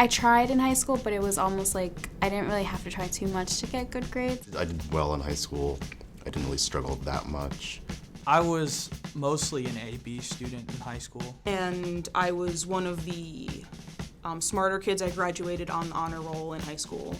I tried in high school, but it was almost like I didn't really have to try too much to get good grades. I did well in high school. I didn't really struggle that much. I was mostly an A-B student in high school. And I was one of the smarter kids. I graduated on the honor roll in high school.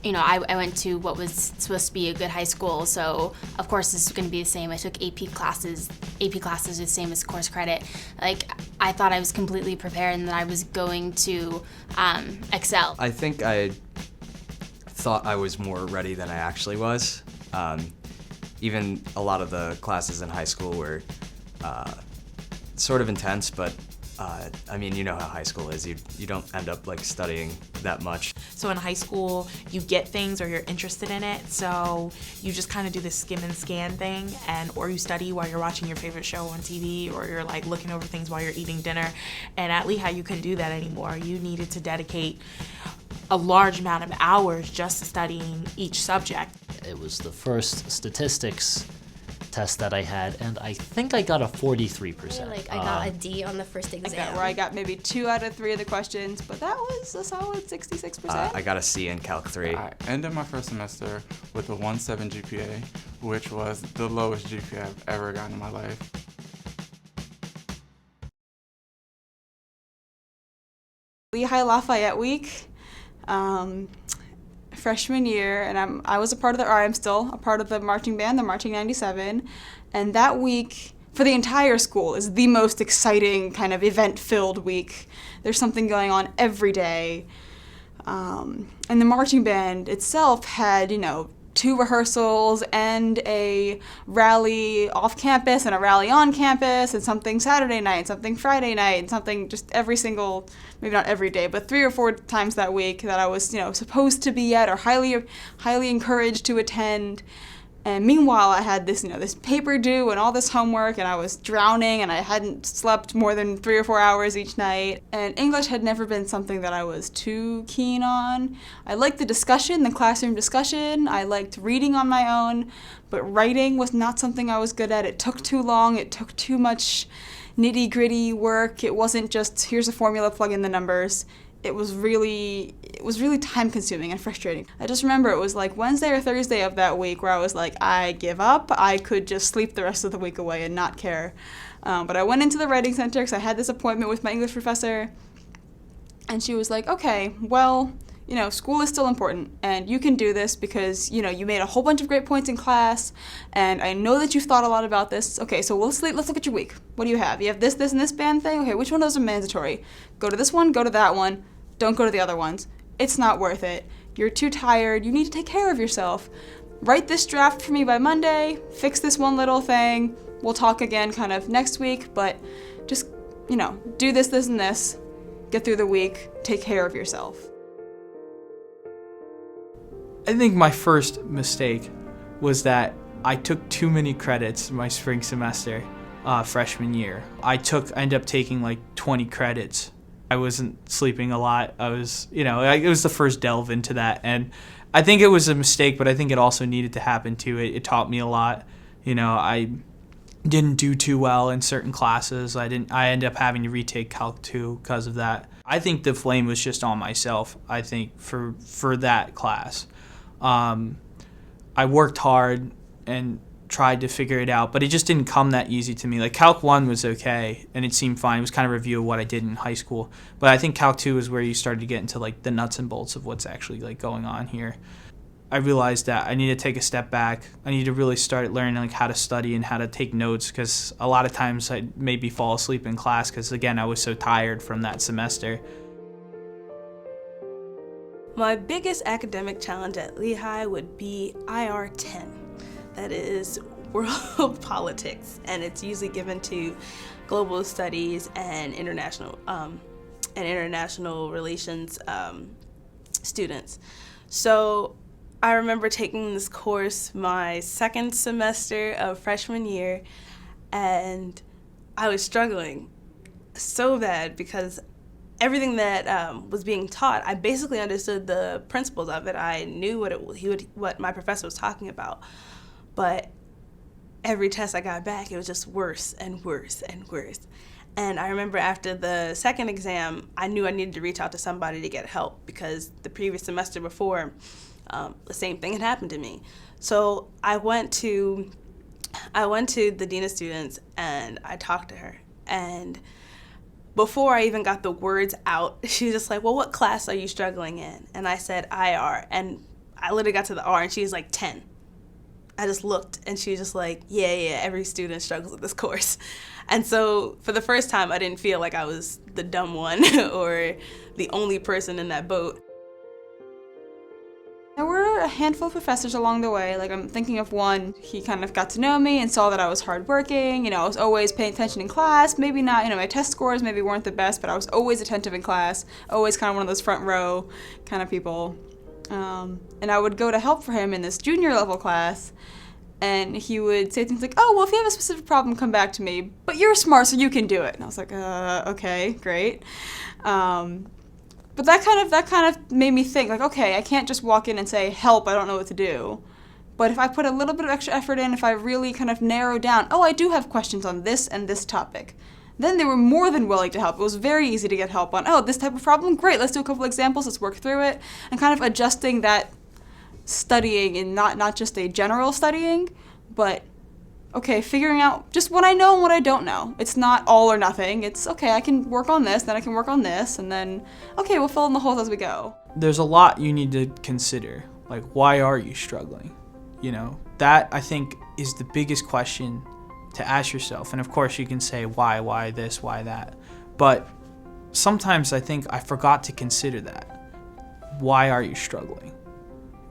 You know, I went to what was supposed to be a good high school, so of course this is going to be the same. I took AP classes. AP classes are the same as course credit. Like, I thought I was completely prepared and that I was going to excel. I think I thought I was more ready than I actually was. Even a lot of the classes in high school were sort of intense, but I mean, you know how high school is. You don't end up like studying that much. So in high school, you get things or you're interested in it, so you just kind of do the skim and scan thing, or you study while you're watching your favorite show on TV, or you're like looking over things while you're eating dinner. And at Lehigh, you couldn't do that anymore. You needed to dedicate a large amount of hours just to studying each subject. It was the first statistics test that I had, and I think I got a 43%. I got a D on the first exam. Where I got maybe 2 out of 3 of the questions, but that was a solid 66%. I got a C in Calc 3. I ended my first semester with a 1.7 GPA, which was the lowest GPA I've ever gotten in my life. Lehigh Lafayette Week, freshman year, and I'm still a part of the marching band, the Marching 97, and that week for the entire school is the most exciting kind of event-filled week. There's something going on every day, and the marching band itself had, 2 rehearsals and a rally off campus and a rally on campus and something Saturday night, something Friday night, and something just every single, maybe not every day, but 3 or 4 times that week that I was, supposed to be at or highly encouraged to attend. And meanwhile, I had this, this paper due and all this homework, and I was drowning, and I hadn't slept more than 3 or 4 hours each night. And English had never been something that I was too keen on. I liked the discussion, the classroom discussion. I liked reading on my own, but writing was not something I was good at. It took too long. It took too much nitty-gritty work. It wasn't just, here's a formula, plug in the numbers. It was really time-consuming and frustrating. I just remember it was like Wednesday or Thursday of that week where I was like, I give up. I could just sleep the rest of the week away and not care. But I went into the writing center because I had this appointment with my English professor, and she was like, okay, well, school is still important, and you can do this because, you made a whole bunch of great points in class, and I know that you've thought a lot about this. Okay, so let's look at your week. What do you have? You have this, and this band thing? Okay, which one of those are mandatory? Go to this one, go to that one. Don't go to the other ones. It's not worth it. You're too tired. You need to take care of yourself. Write this draft for me by Monday. Fix this one little thing. We'll talk again kind of next week, but just, do this, and this. Get through the week. Take care of yourself. I think my first mistake was that I took too many credits my spring semester, freshman year. I ended up taking like 20 credits. I wasn't sleeping a lot. I was, it was the first delve into that. And I think it was a mistake, but I think it also needed to happen too. It taught me a lot. I didn't do too well in certain classes. I ended up having to retake Calc 2 because of that. I think the blame was just on myself, I think, for that class. I worked hard and tried to figure it out, but it just didn't come that easy to me. Like Calc 1 was okay, and it seemed fine. It was kind of a review of what I did in high school. But I think Calc 2 is where you started to get into like the nuts and bolts of what's actually like going on here. I realized that I need to take a step back. I need to really start learning like how to study and how to take notes, because a lot of times I'd maybe fall asleep in class because, again, I was so tired from that semester. My biggest academic challenge at Lehigh would be IR 10. That is world politics, and it's usually given to global studies and international relations students. So I remember taking this course my second semester of freshman year, and I was struggling so bad because everything that was being taught, I basically understood the principles of it. I knew what my professor was talking about. But every test I got back, it was just worse and worse and worse. And I remember after the second exam, I knew I needed to reach out to somebody to get help because the previous semester before, the same thing had happened to me. So I went to the dean of students and I talked to her. And before I even got the words out, she was just like, well, what class are you struggling in? And I said IR. And I literally got to the R and she was like 10. I just looked and she was just like, yeah, every student struggles with this course. And so for the first time, I didn't feel like I was the dumb one or the only person in that boat. There were a handful of professors along the way. Like, I'm thinking of one, he kind of got to know me and saw that I was hardworking. I was always paying attention in class. Maybe not, my test scores maybe weren't the best, but I was always attentive in class, always kind of one of those front row kind of people. And I would go to help for him in this junior level class, and he would say things like, oh, well, if you have a specific problem, come back to me, but you're smart, so you can do it. And I was like, okay, great. But that kind of made me think, like, okay, I can't just walk in and say, help, I don't know what to do. But if I put a little bit of extra effort in, if I really kind of narrow down, oh, I do have questions on this and this topic, then they were more than willing to help. It was very easy to get help on, oh, this type of problem, great, let's do a couple examples, let's work through it, and kind of adjusting that studying and not just a general studying, but okay, figuring out just what I know and what I don't know. It's not all or nothing. It's, okay, I can work on this, then I can work on this, and then, okay, we'll fill in the holes as we go. There's a lot you need to consider. Like, why are you struggling? That, I think, is the biggest question to ask yourself. And of course, you can say, why this, why that? But sometimes I think I forgot to consider that. Why are you struggling?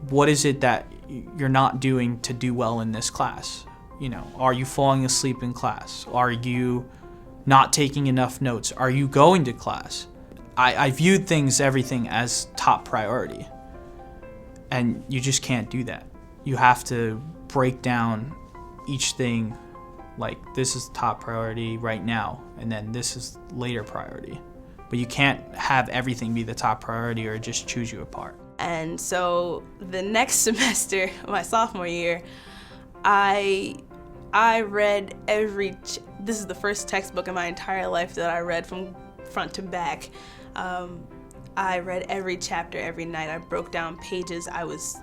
What is it that you're not doing to do well in this class? Are you falling asleep in class? Are you not taking enough notes? Are you going to class? I viewed everything as top priority. And you just can't do that. You have to break down each thing, like, this is top priority right now, and then this is later priority. But you can't have everything be the top priority or just choose you apart. And so the next semester, my sophomore year, I read this is the first textbook in my entire life that I read from front to back. I read every chapter every night. I broke down pages. I was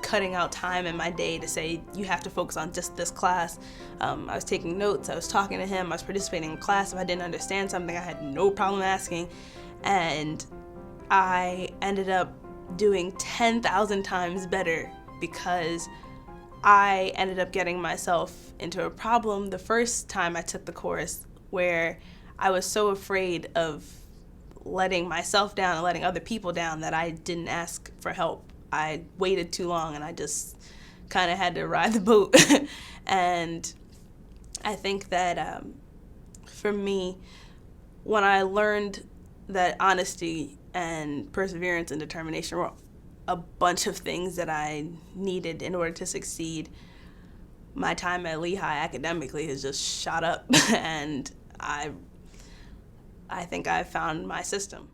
cutting out time in my day to say, you have to focus on just this class. I was taking notes. I was talking to him. I was participating in class. If I didn't understand something, I had no problem asking. And I ended up doing 10,000 times better because I ended up getting myself into a problem the first time I took the course where I was so afraid of letting myself down and letting other people down that I didn't ask for help. I waited too long and I just kind of had to ride the boat. And I think that for me, when I learned that honesty and perseverance and determination were a bunch of things that I needed in order to succeed, my time at Lehigh academically has just shot up, and I think I found my system.